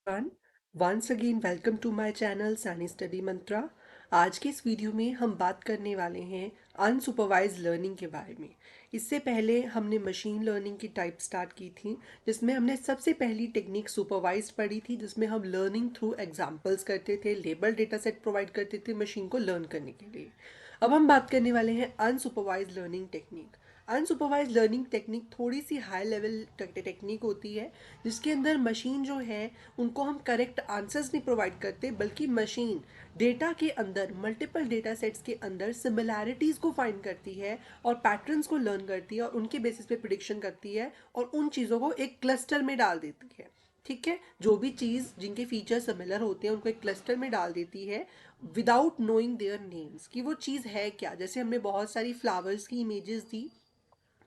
everyone. Once again welcome to my channel Sani Study Mantra. आज के इस video में हम बात करने वाले हैं अनसुपरवाइज लर्निंग के बारे में। इससे पहले हमने मशीन लर्निंग की टाइप स्टार्ट की थी, जिसमें हमने सबसे पहली टेक्निक सुपरवाइज्ड पढ़ी थी, जिसमें हम लर्निंग थ्रू एग्जांपल्स करते थे, लेबल डेटा सेट प्रोवाइड करते थे मशीन को लर्न करने के लिए। अब हम बात करने वाले हैं unsupervised learning technique. Unsupervised learning technique थोड़ी सी हाई लेवल टेक्निक होती है, जिसके अंदर मशीन जो है उनको हम करेक्ट आंसर्स नहीं प्रोवाइड करते, बल्कि मशीन डेटा के अंदर मल्टीपल डेटा सेट्स के अंदर सिमिलैरिटीज़ को फाइंड करती है और पैटर्न्स को लर्न करती है और उनके बेसिस पे प्रिडिक्शन करती है और उन चीज़ों को एक क्लस्टर में डाल देती है। ठीक है, जो भी चीज़ जिनके फीचर सिमिलर होते हैं उनको एक क्लस्टर में डाल देती है विदाउट नोइंग देयर नेम्स कि वो चीज़ है क्या। जैसे हमने बहुत सारी फ्लावर्स की इमेजेस दी,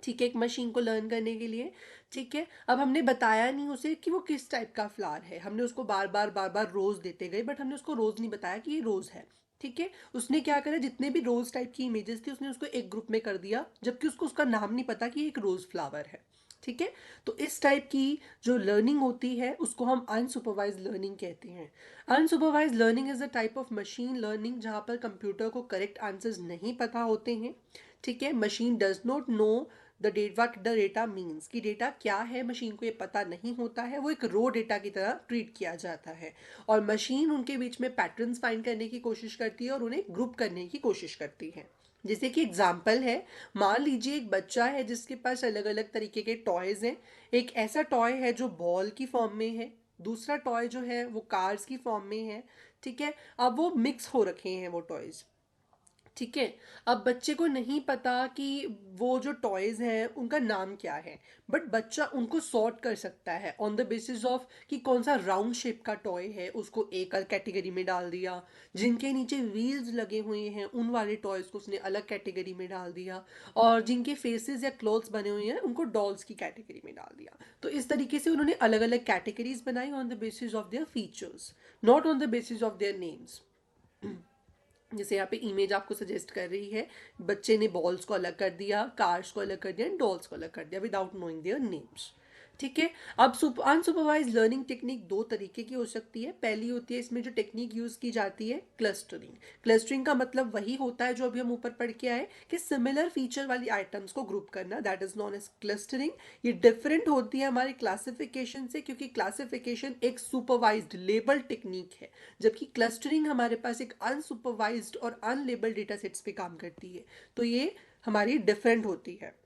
ठीक है, एक मशीन को लर्न करने के लिए। ठीक है, अब हमने बताया नहीं उसे कि वो किस टाइप का फ्लावर है, हमने उसको बार बार रोज देते गए, बट हमने उसको रोज नहीं बताया कि ये रोज है। ठीक है, उसने क्या करा, जितने भी रोज टाइप की इमेजेस थी उसने उसको एक ग्रुप में कर दिया, जबकि उसको उसका नाम नहीं पता कि ये एक रोज फ्लावर है। ठीक है, तो इस टाइप की जो लर्निंग होती है उसको हम अनसुपरवाइज लर्निंग कहते हैं। Unsupervised learning is a type of machine learning जहाँ पर कंप्यूटर को करेक्ट आंसर्स नहीं पता होते हैं। ठीक है, machine does not know the data what the data means कि डेटा क्या है, मशीन को ये पता नहीं होता है, वो एक रो डेटा की तरह ट्रीट किया जाता है और मशीन उनके बीच में पैटर्न्स फाइंड करने की कोशिश करती है और उन्हें ग्रुप करने की कोशिश करती है। जैसे कि एग्जाम्पल है, मान लीजिए एक बच्चा है जिसके पास अलग अलग तरीके के टॉयज हैं। एक ऐसा टॉय है जो बॉल की फॉर्म में है, दूसरा टॉय जो है वो कार्स की फॉर्म में है। ठीक है, अब वो मिक्स हो रखे हैं वो टॉयज। ठीक है, अब बच्चे को नहीं पता कि वो जो टॉयज हैं उनका नाम क्या है, बट बच्चा उनको सॉर्ट कर सकता है ऑन द बेसिस ऑफ कि कौन सा राउंड शेप का टॉय है, उसको एक अलग कैटेगरी में डाल दिया। जिनके नीचे व्हील्स लगे हुए हैं उन वाले टॉयज को उसने अलग कैटेगरी में डाल दिया, और जिनके फेसेस या क्लोथ्स बने हुए हैं उनको डॉल्स की कैटेगरी में डाल दिया। तो इस तरीके से उन्होंने अलग अलग कैटेगरीज बनाई on the basis of their features, not on the basis of their names. जैसे यहाँ पे इमेज आपको सजेस्ट कर रही है, बच्चे ने बॉल्स को अलग कर दिया, कार्स को अलग कर दिया, डॉल्स को अलग कर दिया विदाउट नोइंग देयर नेम्स। ठीक है, अब अनसुपरवाइज लर्निंग टेक्निक दो तरीके की हो सकती है। पहली होती है, इसमें जो टेक्निक यूज की जाती है क्लस्टरिंग। क्लस्टरिंग का मतलब वही होता है जो अभी हम ऊपर पढ़ के आए कि सिमिलर फीचर वाली आइटम्स को ग्रुप करना, that is known as clustering. ये डिफरेंट होती है हमारे क्लासिफिकेशन से, क्योंकि क्लासिफिकेशन एक सुपरवाइज्ड लेबल टेक्निक है, जबकि क्लस्टरिंग हमारे पास एक अनसुपरवाइज्ड और अनलेबल्ड डेटा सेट्स पे काम करती है। तो ये हमारी डिफरेंट होती है।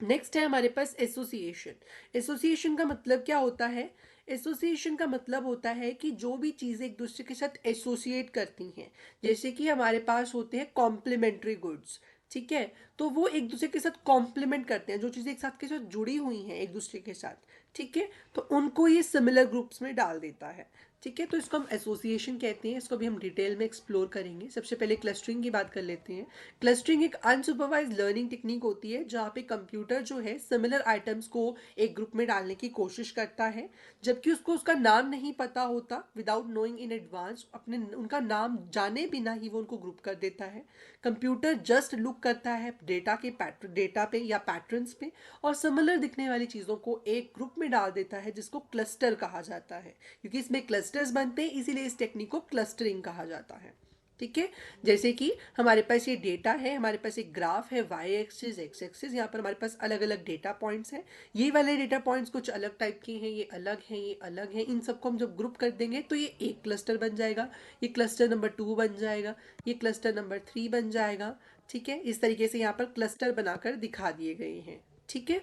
नेक्स्ट है हमारे पास एसोसिएशन। एसोसिएशन का मतलब क्या होता है? एसोसिएशन का मतलब होता है कि जो भी चीज़ें एक दूसरे के साथ एसोसिएट करती हैं, जैसे कि हमारे पास होते हैं कॉम्प्लीमेंट्री गुड्स। ठीक है, तो वो एक दूसरे के साथ कॉम्प्लीमेंट करते हैं, जो चीज़ें एक साथ के साथ जुड़ी हुई हैं एक दूसरे के साथ। ठीक है, तो उनको ये सिमिलर ग्रुप्स में डाल देता है। ठीक है, तो इसको हम एसोसिएशन कहते हैं, इसको भी हम डिटेल में एक्सप्लोर करेंगे। सबसे पहले क्लस्टरिंग की बात कर लेते हैं। क्लस्टरिंग एक अनसुपरवाइज लर्निंग टेक्निक होती है जहाँ पे कंप्यूटर जो है सिमिलर आइटम्स को एक ग्रुप में डालने की कोशिश करता है, जबकि उसको उसका नाम नहीं पता होता। विदाउट नोइंग इन एडवांस, अपने उनका नाम जाने बिना ही वो उनको ग्रुप कर देता है। कंप्यूटर जस्ट लुक करता है डेटा के डेटा पे या पैटर्न्स पे, और सिमिलर दिखने वाली चीज़ों को एक ग्रुप में डाल देता है, जिसको क्लस्टर कहा जाता है। क्योंकि इसमें क्लस्टर्स बनते हैं, इसीलिए इस टेक्निक को क्लस्टरिंग कहा जाता है। ठीक है, जैसे कि हमारे पास ये डेटा है, हमारे पास एक ग्राफ है, वाई एक्सिस एक्स एक्सिस, यहाँ पर हमारे पास अलग अलग डेटा पॉइंट्स हैं। ये वाले डेटा पॉइंट्स कुछ अलग टाइप के हैं, ये अलग हैं, ये अलग हैं। इन सबको हम जब ग्रुप कर देंगे तो ये एक क्लस्टर बन जाएगा। ये क्लस्टर नंबर 2 बन जाएगा, ये क्लस्टर नंबर 3 बन जाएगा। ठीक है, इस तरीके से यहाँ पर क्लस्टर बनाकर दिखा दिए गए हैं। ठीक है,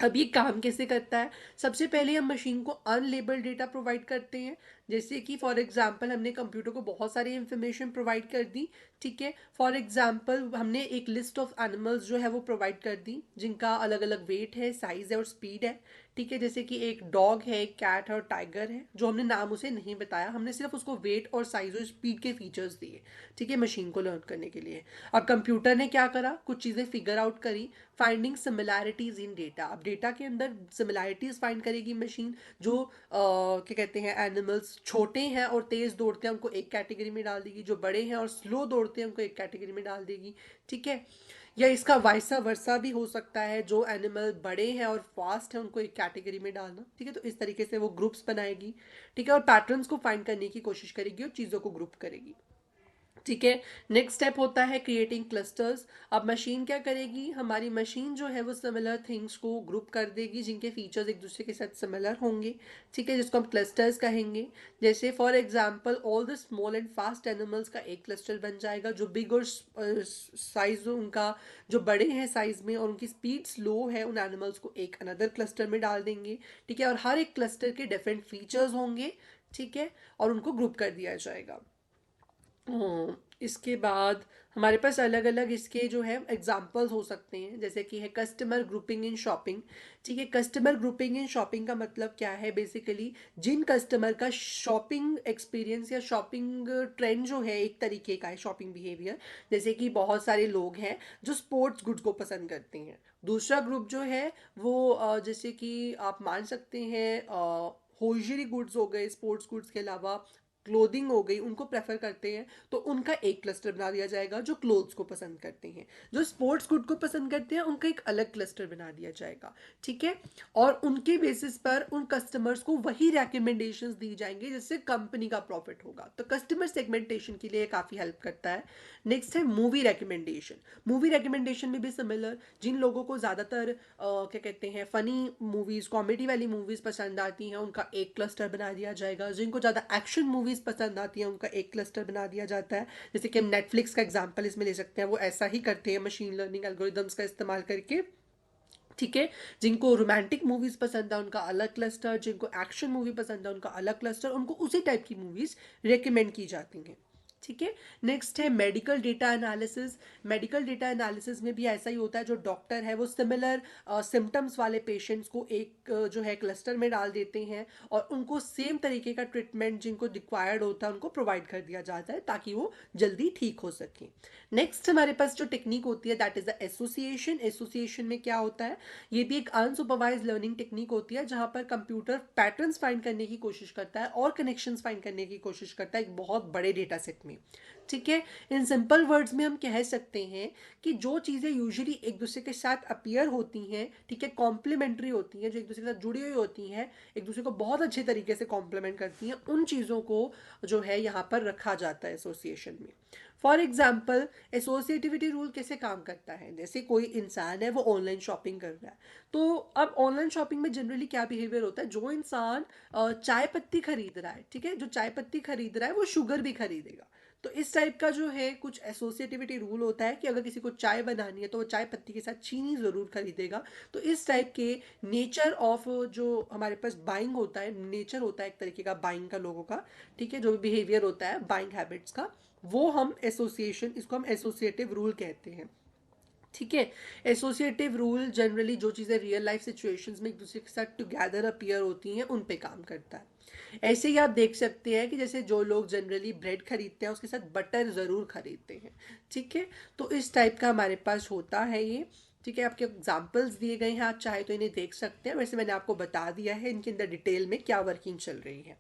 अब ये काम कैसे करता है? सबसे पहले हम मशीन को अनलेबल्ड डेटा प्रोवाइड करते हैं। जैसे कि फॉर एग्जांपल हमने कंप्यूटर को बहुत सारी इंफॉर्मेशन प्रोवाइड कर दी। ठीक है, फॉर एग्जांपल हमने एक लिस्ट ऑफ एनिमल्स जो है वो प्रोवाइड कर दी, जिनका अलग अलग वेट है, साइज है और स्पीड है। ठीक है, जैसे कि एक डॉग है, एक कैट है और टाइगर है, जो हमने नाम उसे नहीं बताया, हमने सिर्फ उसको वेट और साइज और स्पीड के फीचर्स दिए। ठीक है, मशीन को लर्न करने के लिए। अब कंप्यूटर ने क्या करा, कुछ चीज़ें फिगर आउट करी, फाइंडिंग सिमिलैरिटीज इन डेटा। अब डेटा के अंदर सिमिलैरिटीज फाइंड करेगी मशीन। जो क्या कहते हैं, एनिमल्स छोटे हैं और तेज दौड़ते हैं उनको एक कैटेगरी में डाल देगी, जो बड़े हैं और स्लो दौड़ते हैं उनको एक कैटेगरी में डाल देगी। ठीक है, या इसका वाइसा वर्सा भी हो सकता है, जो एनिमल बड़े हैं और फास्ट हैं उनको एक कैटेगरी में डालना, ठीक है। तो इस तरीके से वो ग्रुप्स बनाएगी, ठीक है, और पैटर्न्स को फाइंड करने की कोशिश करेगी और चीज़ों को ग्रुप करेगी, ठीक है। नेक्स्ट स्टेप होता है क्रिएटिंग क्लस्टर्स। अब मशीन क्या करेगी, हमारी मशीन जो है वो सिमिलर थिंग्स को ग्रुप कर देगी जिनके फीचर्स एक दूसरे के साथ सिमिलर होंगे, ठीक है, जिसको हम क्लस्टर्स कहेंगे। जैसे for example all the small and fast animals का एक क्लस्टर बन जाएगा, जो बिग और साइज उनका जो बड़े हैं साइज में और उनकी स्पीड स्लो है, उन एनिमल्स को एक अनदर क्लस्टर में डाल देंगे, ठीक है, और हर एक क्लस्टर के डिफरेंट फीचर्स होंगे, ठीक है, और उनको ग्रुप कर दिया जाएगा। इसके बाद हमारे पास अलग अलग इसके जो है एग्जाम्पल्स हो सकते हैं, जैसे कि है कस्टमर ग्रुपिंग इन शॉपिंग, ठीक है। कस्टमर ग्रुपिंग इन शॉपिंग का मतलब क्या है, बेसिकली जिन कस्टमर का शॉपिंग एक्सपीरियंस या शॉपिंग ट्रेंड जो है एक तरीके का है, शॉपिंग बिहेवियर, जैसे कि बहुत सारे लोग हैं जो स्पोर्ट्स गुड्स को पसंद करते हैं। दूसरा ग्रुप जो है वो जैसे कि आप मान सकते हैं होजरी गुड्स हो गए, स्पोर्ट्स गुड्स के अलावा क्लोथिंग हो गई, उनको प्रेफर करते हैं, तो उनका एक क्लस्टर बना दिया जाएगा। जो क्लोथ्स को पसंद करते हैं, जो स्पोर्ट्स गुड को पसंद करते हैं, उनका एक अलग क्लस्टर बना दिया जाएगा, ठीक है। और उनके बेसिस पर उन कस्टमर्स को वही रिकमेंडेशंस दी जाएंगे जिससे कंपनी का प्रॉफिट होगा। तो कस्टमर सेगमेंटेशन के लिए काफ़ी हेल्प करता है। नेक्स्ट है मूवी रिकमेंडेशन। मूवी रिकमेंडेशन में भी सिमिलर, जिन लोगों को ज़्यादातर क्या कहते हैं फनी मूवीज़, कॉमेडी वाली मूवीज़ पसंद आती हैं, उनका एक क्लस्टर बना दिया जाएगा। जिनको ज़्यादा एक्शन मूवीज़ पसंद आती हैं, उनका एक क्लस्टर बना दिया जाता है। जैसे कि हम नेटफ्लिक्स का एग्जांपल इसमें ले सकते हैं, वो ऐसा ही करते हैं मशीन लर्निंग एल्गोरिदम्स का इस्तेमाल करके, ठीक है। जिनको रोमांटिक मूवीज पसंद है उनका अलग क्लस्टर, जिनको एक्शन मूवी पसंद है उनका अलग क्लस्टर, उनको उसी टाइप की मूवीज रेकमेंड की जाती हैं, ठीक है। नेक्स्ट है medical data analysis. Medical data analysis में भी ऐसा ही होता है, जो डॉक्टर है वो सिमिलर सिम्टम्स वाले पेशेंट्स को एक जो है क्लस्टर में डाल देते हैं और उनको सेम तरीके का ट्रीटमेंट जिनको रिक्वायर्ड होता है उनको प्रोवाइड कर दिया जाता है ताकि वो जल्दी ठीक हो सके। नेक्स्ट हमारे पास जो टेक्निक होती है that is the association. Association में क्या होता है, ये भी एक अनसुपरवाइज लर्निंग टेक्निक होती है जहां पर कंप्यूटर पैटर्न्स फाइंड करने की कोशिश करता है और कनेक्शंस फाइंड करने की कोशिश करता है एक बहुत बड़े डेटा सेट में, ठीक है। इन सिंपल वर्ड्स में हम कह सकते हैं कि जो चीज़ें यूजुअली एक दूसरे के साथ अपीयर होती हैं, ठीक है, कॉम्प्लीमेंट्री होती हैं, जो एक दूसरे के साथ जुड़ी हुई होती हैं, एक दूसरे को बहुत अच्छे तरीके से कॉम्प्लीमेंट करती हैं, उन चीज़ों को जो है यहाँ पर रखा जाता है एसोसिएशन में। फॉर एग्जाम्पल एसोसिएटिविटी रूल कैसे काम करता है, जैसे कोई इंसान है वो ऑनलाइन शॉपिंग कर रहा है, तो अब ऑनलाइन शॉपिंग में जनरली क्या बिहेवियर होता है, जो इंसान चाय पत्ती खरीद रहा है, ठीक है, जो चाय पत्ती खरीद रहा है वो शुगर भी खरीदेगा। तो इस टाइप का जो है कुछ एसोसिएटिविटी रूल होता है कि अगर किसी को चाय बनानी है तो वो चाय पत्ती के साथ चीनी ज़रूर खरीदेगा। तो इस टाइप के नेचर ऑफ जो हमारे पास बाइंग होता है, नेचर होता है एक तरीके का बाइंग का लोगों का, ठीक है, जो भी बिहेवियर होता है बाइंग हैबिट्स का, वो हम एसोसिएशन, इसको हम एसोसिएटिव रूल कहते हैं, ठीक है। एसोसिएटिव रूल जनरली जो चीज़ें रियल लाइफ सिचुएशंस में एक दूसरे के साथ टुगेदर अपीयर होती हैं उन पे काम करता है। ऐसे ही आप देख सकते हैं कि जैसे जो लोग जनरली ब्रेड खरीदते हैं उसके साथ बटर ज़रूर खरीदते हैं, ठीक है। तो इस टाइप का हमारे पास होता है ये, ठीक है। आपके एग्जाम्पल्स दिए गए हैं, आप चाहे तो इन्हें देख सकते हैं, वैसे मैंने आपको बता दिया है इनके अंदर डिटेल में क्या वर्किंग चल रही है,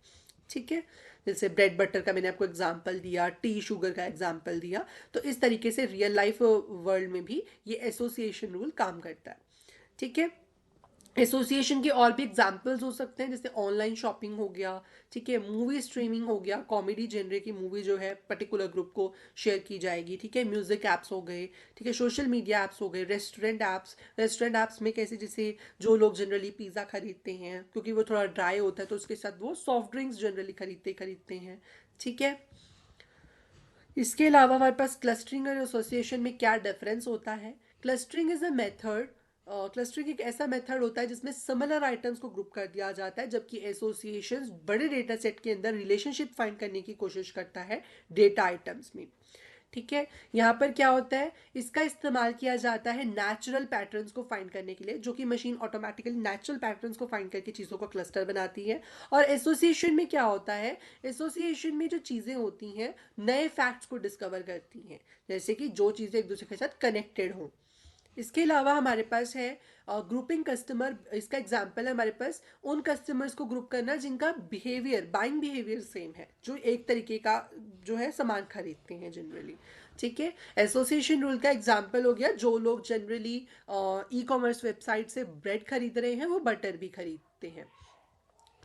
ठीक है। जैसे ब्रेड बटर का मैंने आपको एग्जांपल दिया, टी शुगर का एग्जांपल दिया, तो इस तरीके से रियल लाइफ वर्ल्ड में भी ये एसोसिएशन रूल काम करता है, ठीक है। एसोसिएशन के और भी एग्जाम्पल्स हो सकते हैं, जैसे ऑनलाइन शॉपिंग हो गया, ठीक है, मूवी स्ट्रीमिंग हो गया, कॉमेडी जेनरे की मूवी जो है पर्टिकुलर ग्रुप को शेयर की जाएगी, ठीक है, म्यूजिक ऐप्स हो गए, ठीक है, सोशल मीडिया ऐप्स हो गए, रेस्टोरेंट ऐप्स। रेस्टोरेंट ऐप्स में कैसे, जैसे जो लोग जनरली पिज़्ज़ा खरीदते हैं क्योंकि वो थोड़ा ड्राई होता है तो उसके साथ वो सॉफ्ट ड्रिंक्स जनरली खरीदते हैं, ठीक है। इसके अलावा हमारे पास क्लस्टरिंग और एसोसिएशन में क्या डिफरेंस होता है। Clustering is a method, clustering एक ऐसा मेथड होता है जिसमें सिमिलर आइटम्स को ग्रुप कर दिया जाता है, जबकि एसोसिएशन बड़े डेटा सेट के अंदर रिलेशनशिप फाइंड करने की कोशिश करता है डेटा आइटम्स में, ठीक है। यहाँ पर क्या होता है, इसका इस्तेमाल किया जाता है नेचुरल पैटर्न्स को फाइंड करने के लिए, जो कि मशीन ऑटोमेटिकली नेचुरल पैटर्न्स को फाइंड करके चीज़ों को क्लस्टर बनाती है। और एसोसिएशन में क्या होता है, एसोसिएशन में जो चीज़ें होती हैं नए फैक्ट्स को डिस्कवर करती हैं, जैसे कि जो चीज़ें एक दूसरे के साथ कनेक्टेड हों। इसके अलावा हमारे पास है ग्रुपिंग कस्टमर। इसका एग्जांपल है हमारे पास उन कस्टमर्स को ग्रुप करना जिनका बिहेवियर, बाइंग बिहेवियर सेम है, जो एक तरीके का जो है सामान खरीदते हैं जनरली, ठीक है। एसोसिएशन रूल का एग्जाम्पल हो गया, जो लोग जनरली ई कॉमर्स वेबसाइट से ब्रेड खरीद रहे हैं वो बटर भी खरीदते हैं।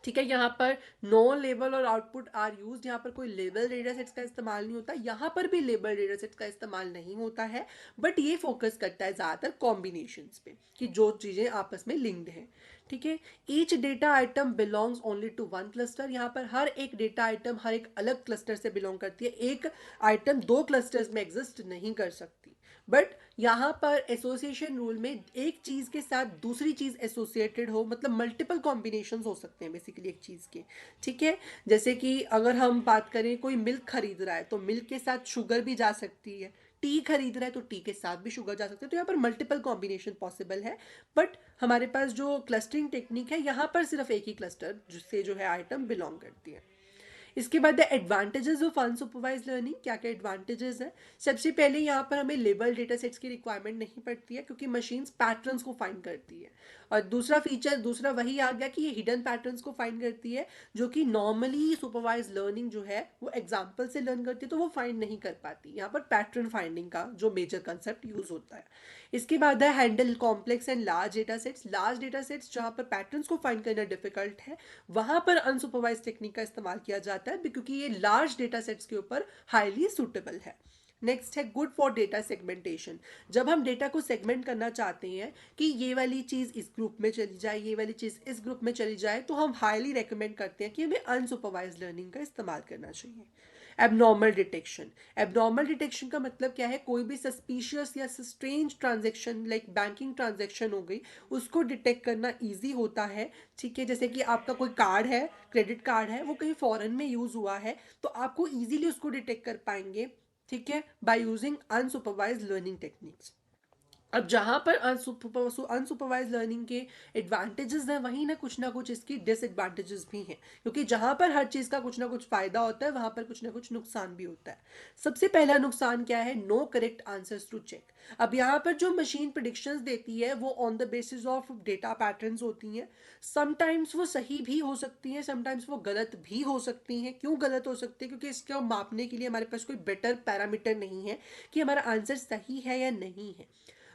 ठीक है, यहाँ पर नो लेबल और आउटपुट आर यूज, यहाँ पर कोई लेबल डेटा सेट्स का इस्तेमाल नहीं होता, यहाँ पर भी लेबल डेटा सेट्स का इस्तेमाल नहीं होता है, बट ये फोकस करता है ज़्यादातर कॉम्बिनेशंस पे कि जो चीज़ें आपस में लिंक्ड हैं। ठीक है, each data item belongs only to one cluster, यहाँ पर हर एक डेटा आइटम हर एक अलग क्लस्टर से बिलोंग करती है, एक आइटम दो क्लस्टर्स में एग्जिस्ट नहीं कर सकती। बट यहाँ पर एसोसिएशन रूल में एक चीज के साथ दूसरी चीज एसोसिएटेड हो, मतलब मल्टीपल कॉम्बिनेशंस हो सकते हैं बेसिकली एक चीज के। ठीक है, जैसे कि अगर हम बात करें कोई मिल्क खरीद रहा है तो मिल्क के साथ शुगर भी जा सकती है, टी खरीद रहा है तो टी के साथ भी शुगर जा सकती है, तो यहाँ पर मल्टीपल कॉम्बिनेशन पॉसिबल है। बट हमारे पास जो क्लस्टरिंग टेक्निक है यहाँ पर सिर्फ एक ही क्लस्टर जिससे जो है आइटम बिलोंग करती है। इसके बाद the advantages of unsupervised learning, क्या क्या एडवांटेजेस है। सबसे पहले यहाँ पर हमें लेबल डेटा सेट्स की रिक्वायरमेंट नहीं पड़ती है क्योंकि मशीन्स पैटर्न्स को फाइंड करती है। और दूसरा फीचर दूसरा वही आ गया कि ये हिडन पैटर्न्स को फाइंड करती है, जो कि नॉर्मली सुपरवाइज लर्निंग जो है वो एग्जाम्पल से लर्न करती है तो वो फाइंड नहीं कर पाती। यहाँ पर पैटर्न फाइंडिंग का जो मेजर कंसेप्ट यूज होता है। इसके बाद है handle complex and large data sets, large data sets जहाँ पर पैटर्न्स को फाइंड करना डिफिकल्ट है वहां पर अनसुपरवाइज टेक्निक का इस्तेमाल किया जाता है क्योंकि ये लार्ज डेटा सेट्स के ऊपर हाईली सुटेबल है। नेक्स्ट है गुड फॉर डेटा सेगमेंटेशन, जब हम डेटा को सेगमेंट करना चाहते हैं कि ये वाली चीज़ इस ग्रुप में चली जाए ये वाली चीज़ इस ग्रुप में चली जाए, तो हम हाईली रेकमेंड करते हैं कि हमें अनसुपरवाइज लर्निंग का इस्तेमाल करना चाहिए। एबनॉर्मल डिटेक्शन, एबनॉर्मल डिटेक्शन का मतलब क्या है, कोई भी सस्पिशियस या strange transaction like banking transaction हो गई उसको डिटेक्ट करना ईजी होता है। ठीक है, जैसे कि आपका कोई कार्ड है, क्रेडिट कार्ड है, वो कहीं फॉरेन में यूज हुआ है तो आपको ईजिली उसको डिटेक्ट कर पाएंगे। ठीक है, by using unsupervised learning techniques. अब जहां पर अनसुपरवाइज लर्निंग के एडवांटेजेस हैं वहीं ना कुछ इसकी डिसएडवांटेजेस भी हैं, क्योंकि जहां पर हर चीज का कुछ ना कुछ फायदा होता है वहां पर कुछ ना कुछ नुकसान भी होता है। सबसे पहला नुकसान क्या है, no correct answers to check. अब यहाँ पर जो मशीन प्रिडिक्शंस देती है वो on the basis of data patterns होती हैं, समटाइम्स वो सही भी हो सकती हैं, समटाइम्स वो गलत भी हो सकती हैं। क्यों गलत हो सकती है, क्योंकि इसको मापने के लिए हमारे पास कोई बेटर पैरामीटर नहीं है कि हमारा आंसर सही है या नहीं है।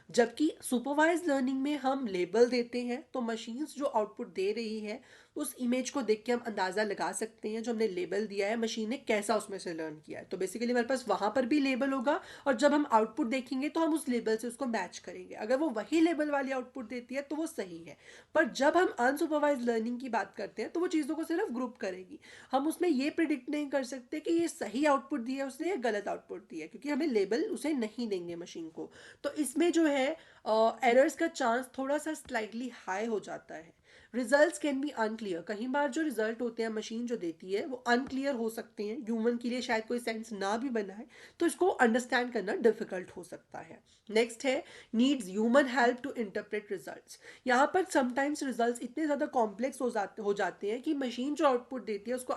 जबकि सुपरवाइज लर्निंग में हम लेबल देते हैं तो मशीन्स जो आउटपुट दे रही है उस इमेज को देख के हम अंदाज़ा लगा सकते हैं जो हमने लेबल दिया है मशीन ने कैसा उसमें से लर्न किया है। तो बेसिकली हमारे पास वहाँ पर भी लेबल होगा और जब हम आउटपुट देखेंगे तो हम उस लेबल से उसको मैच करेंगे। अगर वो वही लेबल वाली आउटपुट देती है तो वो सही है, पर जब हम अनसुपरवाइज लर्निंग की बात करते हैं तो वो चीज़ों को सिर्फ ग्रुप करेगी। हम उसमें ये प्रिडिक्ट नहीं कर सकते कि ये सही आउटपुट दिया है उसने या गलत आउटपुट दिया है, क्योंकि हमें लेबल उसे नहीं देंगे मशीन को। तो इसमें जो है एरर्स का चांस थोड़ा सा स्लाइटली हाई हो जाता है। रिजल्ट्स कैन बी अनक्लियर, कई बार जो रिजल्ट होते हैं मशीन जो देती है वो अनक्लियर हो सकते हैं, ह्यूमन के लिए शायद कोई सेंस ना भी बनाए, तो इसको अंडरस्टैंड करना डिफिकल्ट हो सकता है। नेक्स्ट है needs human help to interpret results. यहाँ पर समटाइम्स रिजल्ट्स इतने ज़्यादा कॉम्प्लेक्स हो जाते हैं कि मशीन जो आउटपुट देती है उसको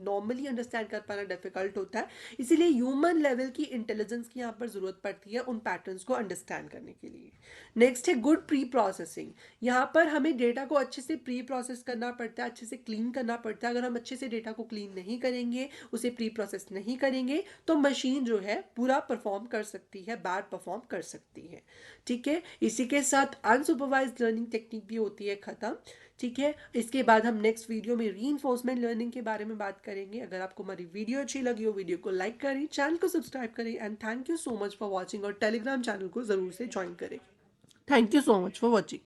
नॉर्मली अंडरस्टैंड कर पाना डिफिकल्ट होता है, इसीलिए ह्यूमन लेवल की इंटेलिजेंस की यहाँ पर ज़रूरत पड़ती है उन पैटर्न्स को अंडरस्टैंड करने के लिए। नेक्स्ट है गुड प्री प्रोसेसिंग, यहाँ पर हमें डेटा को अच्छे से प्री प्रोसेस करना पड़ता है, अच्छे से क्लीन करना पड़ता है। अगर हम अच्छे से डेटा को क्लीन नहीं करेंगे, उसे प्री प्रोसेस नहीं करेंगे, तो मशीन जो है पूरा परफॉर्म कर सकती है, बैड परफॉर्म कर सकती है। ठीक है, इसी के साथ अनसुपरवाइज लर्निंग टेक्निक भी होती है खत्म। ठीक है, इसके बाद हम नेक्स्ट वीडियो में रीइंफोर्समेंट लर्निंग के बारे में बात करेंगे। अगर आपको हमारी वीडियो अच्छी लगी हो वीडियो को लाइक करें, चैनल को सब्सक्राइब करें and thank you so much for watching, और टेलीग्राम चैनल को ज़रूर से ज्वाइन करें। Thank you so much for watching.